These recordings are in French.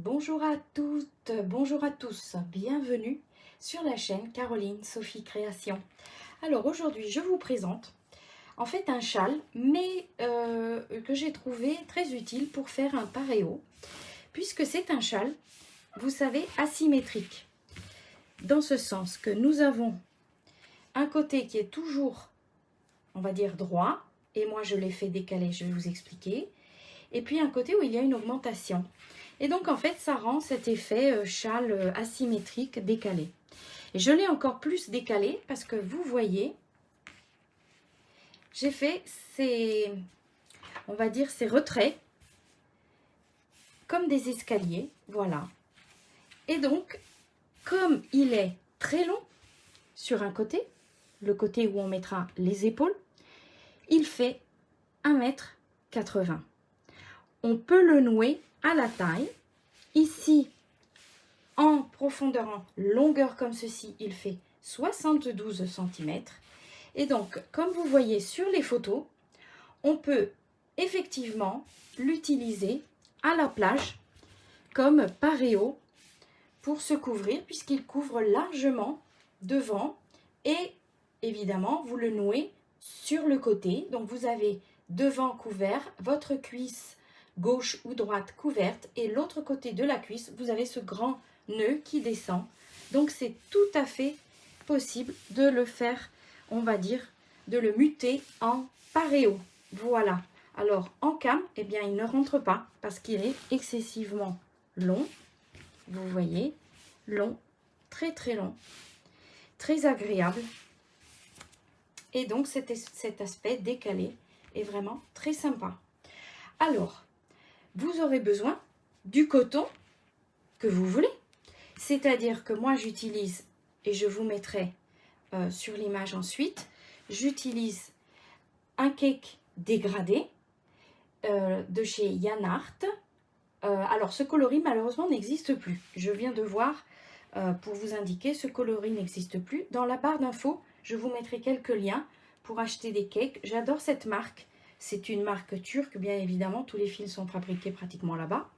Bonjour à toutes, bonjour à tous, bienvenue sur la chaîne Caroline Sophie Création. Alors aujourd'hui je vous présente en fait un châle mais que j'ai trouvé très utile pour faire un paréo puisque c'est un châle, vous savez, asymétrique. Dans ce sens que nous avons un côté qui est toujours, on va dire, droit, et moi je l'ai fait décaler, je vais vous expliquer, et puis un côté où il y a une augmentation. Et donc en fait ça rend cet effet châle asymétrique décalé. Et je l'ai encore plus décalé parce que vous voyez, j'ai fait ces, on va dire, ces retraits comme des escaliers, voilà. Et donc, comme il est très long sur un côté, le côté où on mettra les épaules, il fait 1,80 m. On peut le nouer à la taille. Ici, en profondeur, en longueur comme ceci, il fait 72 cm. Et donc, comme vous voyez sur les photos, on peut effectivement l'utiliser à la plage comme paréo pour se couvrir, puisqu'il couvre largement devant et évidemment, vous le nouez sur le côté. Donc, vous avez devant couvert, votre cuisse gauche ou droite couverte et l'autre côté de la cuisse, vous avez ce grand nœud qui descend. Donc, c'est tout à fait possible de le faire, on va dire, de le muter en paréo. Voilà. Alors, en cam, eh bien, il ne rentre pas parce qu'il est excessivement long. Vous voyez, long, très très long, très agréable. Et donc, cet aspect décalé est vraiment très sympa. Alors, vous aurez besoin du coton que vous voulez. C'est-à-dire que moi, j'utilise, et je vous mettrai sur l'image ensuite, j'utilise un cake dégradé de chez Yann Art. Alors, ce coloris, malheureusement, n'existe plus. Je viens de voir, pour vous indiquer, ce coloris n'existe plus. Dans la barre d'infos, je vous mettrai quelques liens pour acheter des cakes. J'adore cette marque. C'est une marque turque, bien évidemment. Tous les fils sont fabriqués pratiquement là-bas.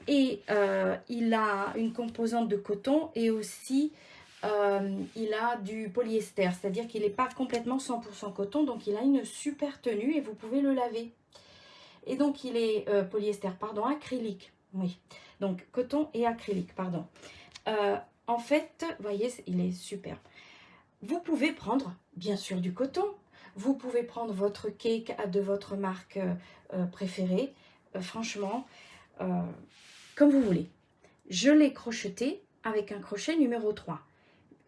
Et il a une composante de coton et aussi il a du polyester. C'est-à-dire qu'il n'est pas complètement 100% coton. Donc, il a une super tenue et vous pouvez le laver. Et donc, il est polyester, pardon, acrylique. Oui, donc coton et acrylique, pardon. En fait, vous voyez, il est super. Vous pouvez prendre, bien sûr, du coton. Vous pouvez prendre votre cake de votre marque préférée. Franchement, comme vous voulez. Je l'ai crocheté avec un crochet numéro 3.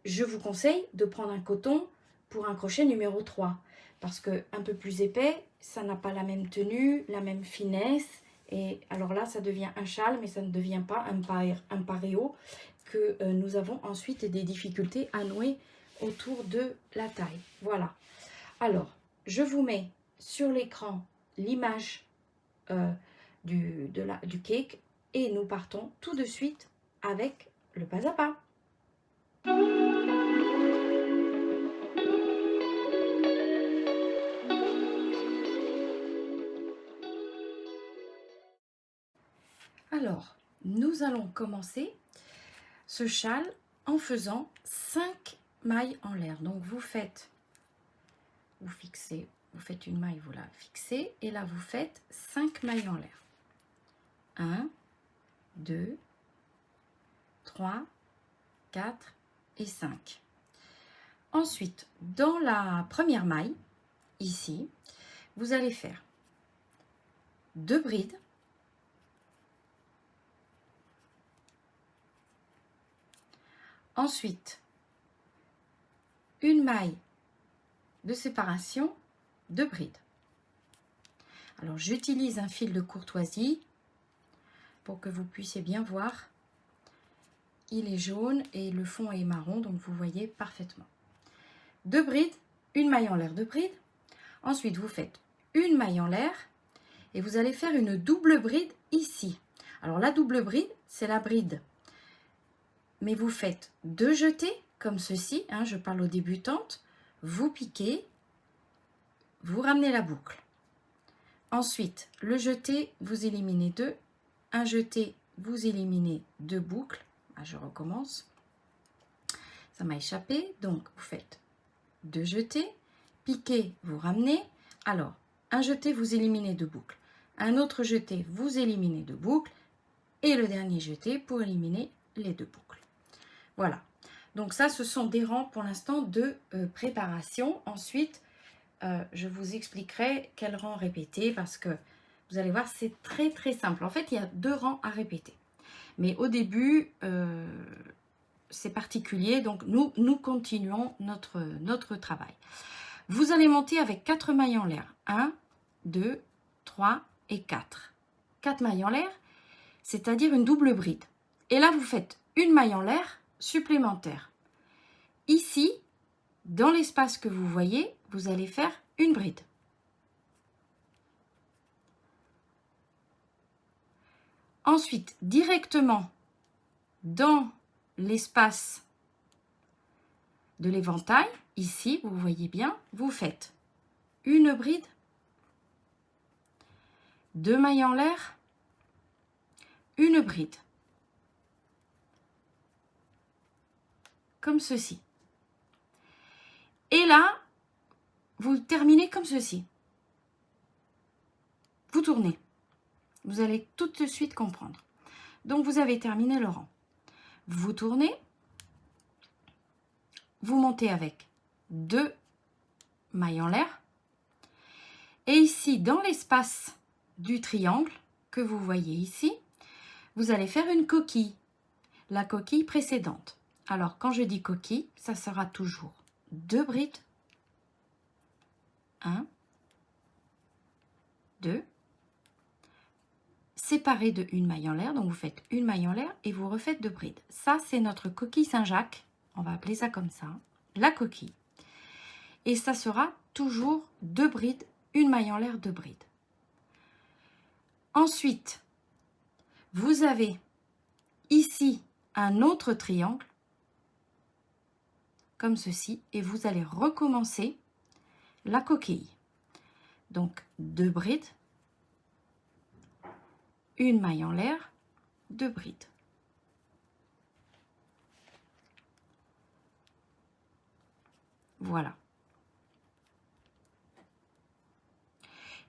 Je vous conseille de prendre un coton pour un crochet numéro 3. Parce que un peu plus épais, ça n'a pas la même tenue, la même finesse. Et alors là, ça devient un châle, mais ça ne devient pas un paréo que nous avons ensuite des difficultés à nouer autour de la taille. Voilà. Alors, je vous mets sur l'écran l'image du cake et nous partons tout de suite avec le pas à pas. Alors, nous allons commencer ce châle en faisant 5 mailles en l'air. Donc, vous faites, vous fixez, vous faites une maille, vous la fixez, et là, vous faites 5 mailles en l'air. 1, 2, 3, 4 et 5. Ensuite, dans la première maille, ici, vous allez faire 2 brides. Ensuite, une maille de séparation de brides. Alors, j'utilise un fil de courtoisie pour que vous puissiez bien voir. Il est jaune et le fond est marron, donc vous voyez parfaitement. 2 brides, une maille en l'air de bride. Ensuite, vous faites une maille en l'air et vous allez faire une double bride ici. Alors, la double bride, c'est la bride. Mais vous faites 2 jetés comme ceci, hein, je parle aux débutantes. Vous piquez, vous ramenez la boucle. Ensuite, le jeté, vous éliminez 2. Un jeté, vous éliminez 2 boucles. Ah, je recommence. Ça m'a échappé. Donc, vous faites 2 jetés, piquez, vous ramenez. Alors, un jeté, vous éliminez 2 boucles. Un autre jeté, vous éliminez 2 boucles. Et le dernier jeté pour éliminer les 2 boucles. Voilà. Donc ça, ce sont des rangs pour l'instant de préparation. Ensuite, je vous expliquerai quel rang répéter parce que vous allez voir, c'est très très simple. En fait, il y a 2 rangs à répéter. Mais au début, c'est particulier. Donc, nous continuons notre travail. Vous allez monter avec 4 mailles en l'air. 1, 2, 3 et 4. 4 mailles en l'air, c'est-à-dire une double bride. Et là, vous faites une maille en l'air supplémentaire. Ici, dans l'espace que vous voyez, vous allez faire une bride. Ensuite, directement dans l'espace de l'éventail, ici, vous voyez bien, vous faites une bride, 2 mailles en l'air, une bride, comme ceci. Et là, vous terminez comme ceci. Vous tournez. Vous allez tout de suite comprendre. Donc, vous avez terminé le rang. Vous tournez. Vous montez avec 2 mailles en l'air. Et ici, dans l'espace du triangle que vous voyez ici, vous allez faire une coquille. La coquille précédente. Alors, quand je dis coquille, ça sera toujours 2 brides. 1, 2, séparées de une maille en l'air. Donc, vous faites une maille en l'air et vous refaites 2 brides. Ça, c'est notre coquille Saint-Jacques. On va appeler ça comme ça. La coquille. Et ça sera toujours 2 brides, une maille en l'air, 2 brides. Ensuite, vous avez ici un autre triangle, comme ceci, et vous allez recommencer la coquille. Donc, 2 brides, une maille en l'air, 2 brides. Voilà.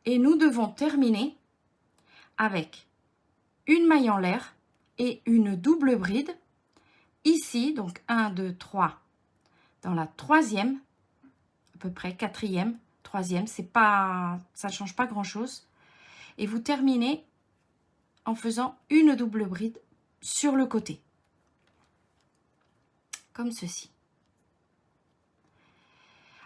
Et nous devons terminer avec une maille en l'air et une double bride. Ici, donc 1, 2, 3, dans la troisième, à peu près, quatrième, troisième, c'est pas, ça ne change pas grand-chose. Et vous terminez en faisant une double bride sur le côté. Comme ceci.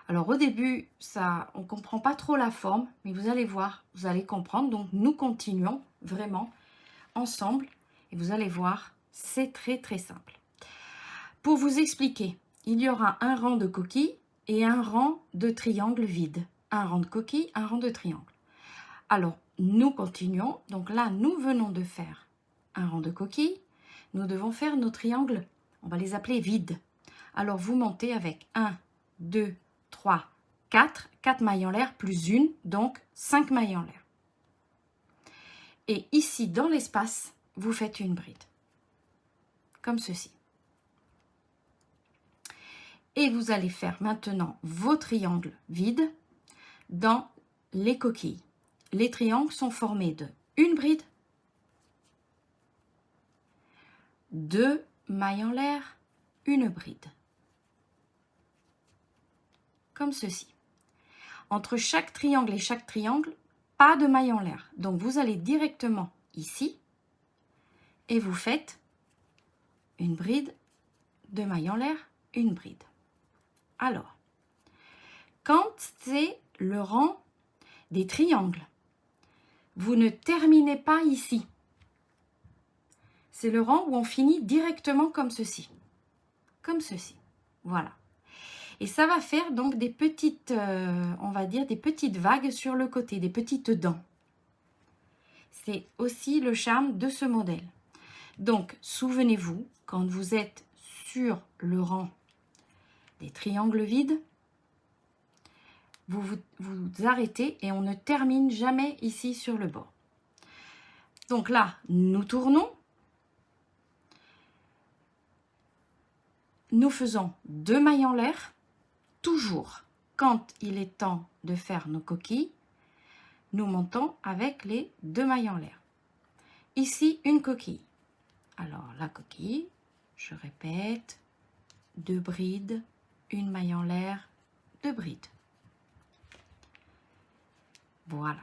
Alors au début, ça, on ne comprend pas trop la forme, mais vous allez voir, vous allez comprendre. Donc nous continuons vraiment ensemble et vous allez voir, c'est très très simple. Pour vous expliquer, il y aura un rang de coquilles et un rang de triangles vides. Un rang de coquilles, un rang de triangles. Alors nous continuons. Donc là, nous venons de faire un rang de coquilles. Nous devons faire nos triangles, on va les appeler vides. Alors vous montez avec 1, 2, 3, 4, 4 mailles en l'air plus une, donc 5 mailles en l'air. Et ici, dans l'espace, vous faites une bride, comme ceci. Et vous allez faire maintenant vos triangles vides dans les coquilles. Les triangles sont formés de une bride, 2 mailles en l'air, une bride. Comme ceci. Entre chaque triangle et chaque triangle, pas de maille en l'air. Donc vous allez directement ici et vous faites une bride, 2 mailles en l'air, une bride. Alors, quand c'est le rang des triangles, vous ne terminez pas ici. C'est le rang où on finit directement comme ceci. Comme ceci. Voilà. Et ça va faire donc des petites, on va dire, des petites vagues sur le côté, des petites dents. C'est aussi le charme de ce modèle. Donc, souvenez-vous, quand vous êtes sur le rang des triangles vides, vous arrêtez et on ne termine jamais ici sur le bord. Donc là, nous tournons nous faisons 2 mailles en l'air. Toujours, quand il est temps de faire nos coquilles, nous montons avec les 2 mailles en l'air. Ici, une coquille. Alors, la coquille, je répète, 2 brides, une maille en l'air, 2 brides. Voilà.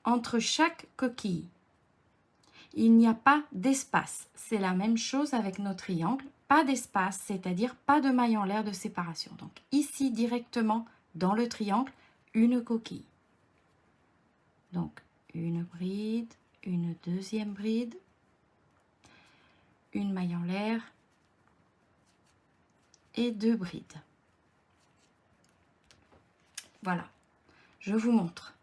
Entre chaque coquille, il n'y a pas d'espace. C'est la même chose avec nos triangles. Pas d'espace, c'est-à-dire pas de maille en l'air de séparation. Donc ici, directement dans le triangle, une coquille. Donc une bride, une deuxième bride, une maille en l'air et 2 brides. Voilà, je vous montre.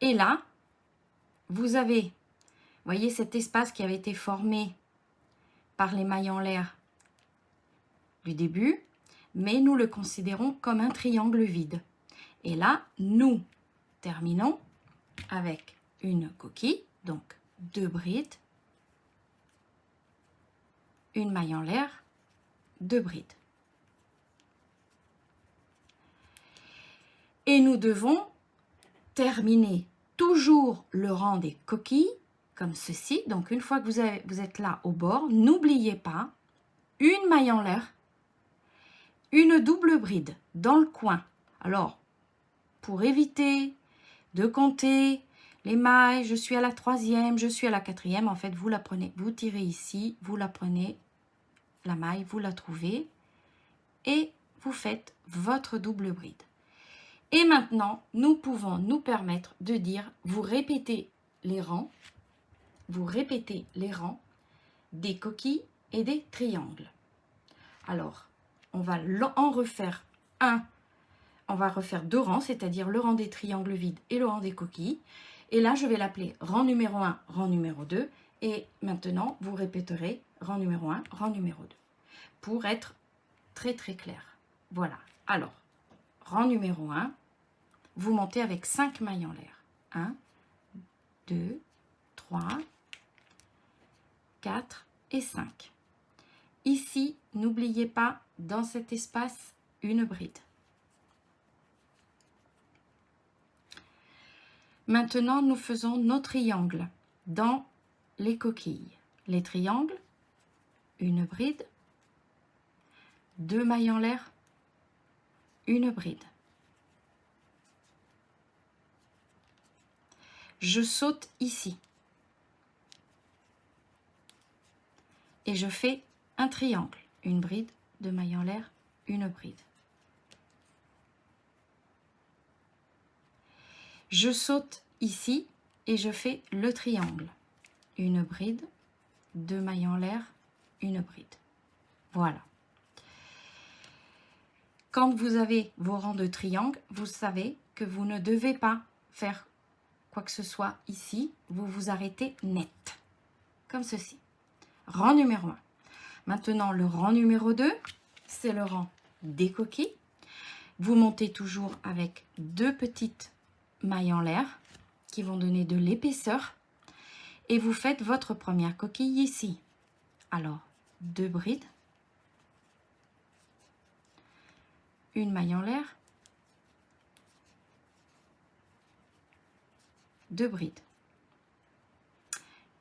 Et là, vous avez, voyez cet espace qui avait été formé par les mailles en l'air du début, mais nous le considérons comme un triangle vide. Et là, nous terminons avec une coquille, donc 2 brides, une maille en l'air, 2 brides. Et nous devons terminer toujours le rang des coquilles, comme ceci. Donc, une fois que vous êtes là au bord, n'oubliez pas une maille en l'air, une double bride dans le coin. Alors, pour éviter de compter les mailles, je suis à la 3e, je suis à la 4e, en fait, vous la prenez, vous tirez ici, vous la prenez, la maille, vous la trouvez et vous faites votre double bride. Et maintenant, nous pouvons nous permettre de dire, vous répétez les rangs des coquilles et des triangles. Alors, on va en refaire un, on va refaire 2 rangs, c'est-à-dire le rang des triangles vides et le rang des coquilles. Et là, je vais l'appeler rang numéro 1, rang numéro 2. Et maintenant, vous répéterez rang numéro 1, rang numéro 2. Pour être très très clair. Voilà. Alors, rang numéro 1, vous montez avec 5 mailles en l'air. 1, 2, 3, 4 et 5. Ici, n'oubliez pas, dans cet espace, une bride. Maintenant, nous faisons nos triangles dans les coquilles. Les triangles, une bride, 2 mailles en l'air, une bride. Je saute ici et je fais un triangle, une bride, 2 mailles en l'air, une bride. Je saute ici et je fais le triangle, une bride, 2 mailles en l'air, une bride. Voilà. Quand vous avez vos rangs de triangles, vous savez que vous ne devez pas faire quoi que ce soit ici, vous vous arrêtez net, comme ceci. Rang numéro 1. Maintenant, le rang numéro 2, c'est le rang des coquilles. Vous montez toujours avec 2 petites mailles en l'air qui vont donner de l'épaisseur et vous faites votre première coquille ici. Alors, 2 brides, une maille en l'air, 2 brides.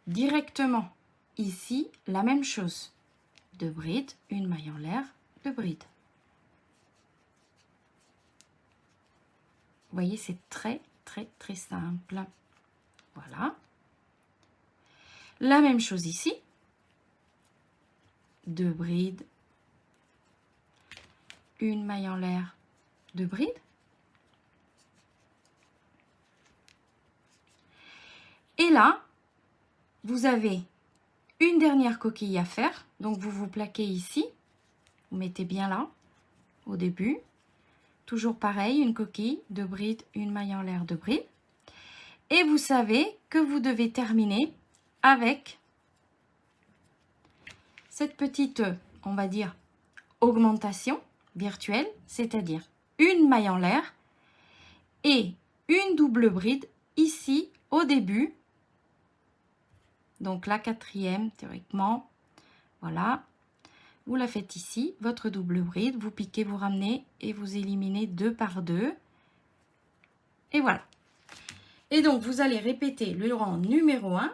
Directement ici, la même chose. 2 brides, une maille en l'air, 2 brides. Vous voyez, c'est très, très, très simple. Voilà. La même chose ici. 2 brides, une maille en l'air, 2 brides. Et là, vous avez une dernière coquille à faire. Donc, vous vous plaquez ici. Vous mettez bien là, au début. Toujours pareil, une coquille, 2 brides, une maille en l'air, 2 brides. Et vous savez que vous devez terminer avec cette petite, on va dire, augmentation virtuelle, c'est-à-dire une maille en l'air et une double bride ici au début Donc la quatrième, théoriquement, voilà. Vous la faites ici, votre double bride, vous piquez, vous ramenez et vous éliminez 2 par 2. Et voilà. Et donc, vous allez répéter le rang numéro 1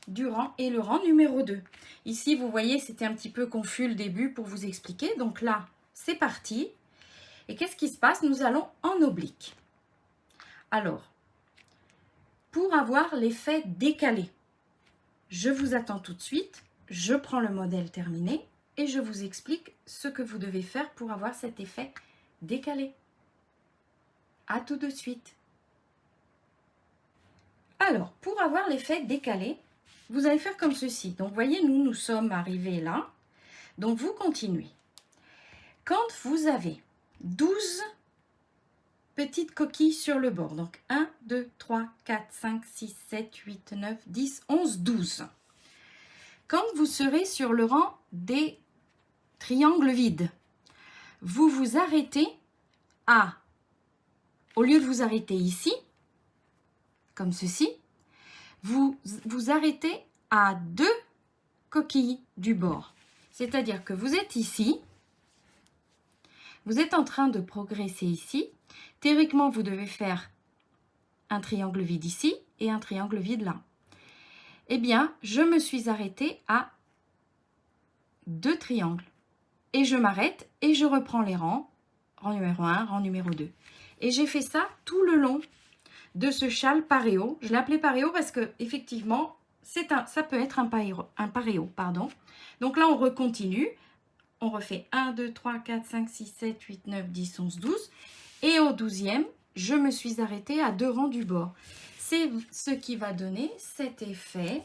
du rang et le rang numéro 2. Ici, vous voyez, c'était un petit peu confus le début pour vous expliquer. Donc là, c'est parti. Et qu'est-ce qui se passe? Nous allons en oblique. Alors, pour avoir l'effet décalé, je vous attends tout de suite. Je prends le modèle terminé et je vous explique ce que vous devez faire pour avoir cet effet décalé. À tout de suite. Alors, pour avoir l'effet décalé, vous allez faire comme ceci. Donc, voyez, nous sommes arrivés là. Donc, vous continuez. Quand vous avez 12 petites coquilles sur le bord, donc 1, 2, 3, 4, 5, 6, 7, 8, 9, 10, 11, 12. Quand vous serez sur le rang des triangles vides, vous vous arrêtez à, au lieu de vous arrêter ici, comme ceci, vous vous arrêtez à 2 coquilles du bord. C'est-à-dire que vous êtes ici, vous êtes en train de progresser ici. Théoriquement, vous devez faire un triangle vide ici et un triangle vide là. Eh bien, je me suis arrêtée à 2 triangles. Et je m'arrête et je reprends les rangs. Rang numéro 1, rang numéro 2. Et j'ai fait ça tout le long de ce châle paréo. Je l'ai appelé paréo parce que effectivement, ça peut être un paréo, pardon. Donc là, on recontinue. On refait 1, 2, 3, 4, 5, 6, 7, 8, 9, 10, 11, 12. Et au 12e, je me suis arrêtée à 2 rangs du bord. C'est ce qui va donner cet effet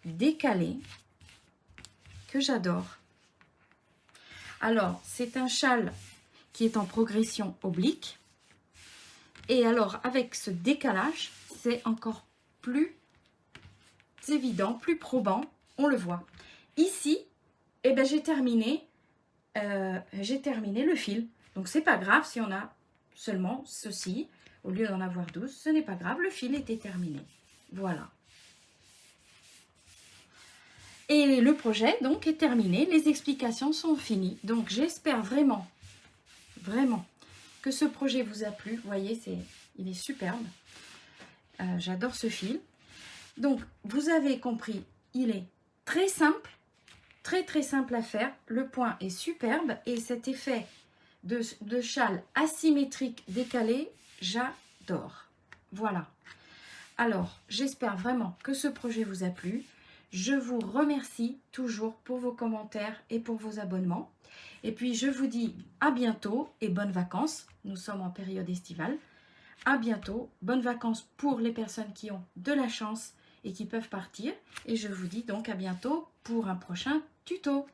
décalé que j'adore. Alors, c'est un châle qui est en progression oblique. Et alors, avec ce décalage, c'est encore plus évident, plus probant, on le voit. Ici, eh ben, j'ai terminé le fil. Donc, c'est pas grave si on a seulement ceci. Au lieu d'en avoir 12, ce n'est pas grave, le fil était terminé. Voilà. Et le projet, donc, est terminé. Les explications sont finies. Donc, j'espère vraiment, vraiment, que ce projet vous a plu. Vous voyez, il est superbe. J'adore ce fil. Donc, vous avez compris, il est très simple, très simple à faire. Le point est superbe et cet effet de châle asymétrique décalé, j'adore. Voilà. Alors, j'espère vraiment que ce projet vous a plu. Je vous remercie toujours pour vos commentaires et pour vos abonnements. Et puis, je vous dis à bientôt et bonnes vacances. Nous sommes en période estivale. À bientôt. Bonnes vacances pour les personnes qui ont de la chance et qui peuvent partir. Et je vous dis donc à bientôt pour un prochain tuto.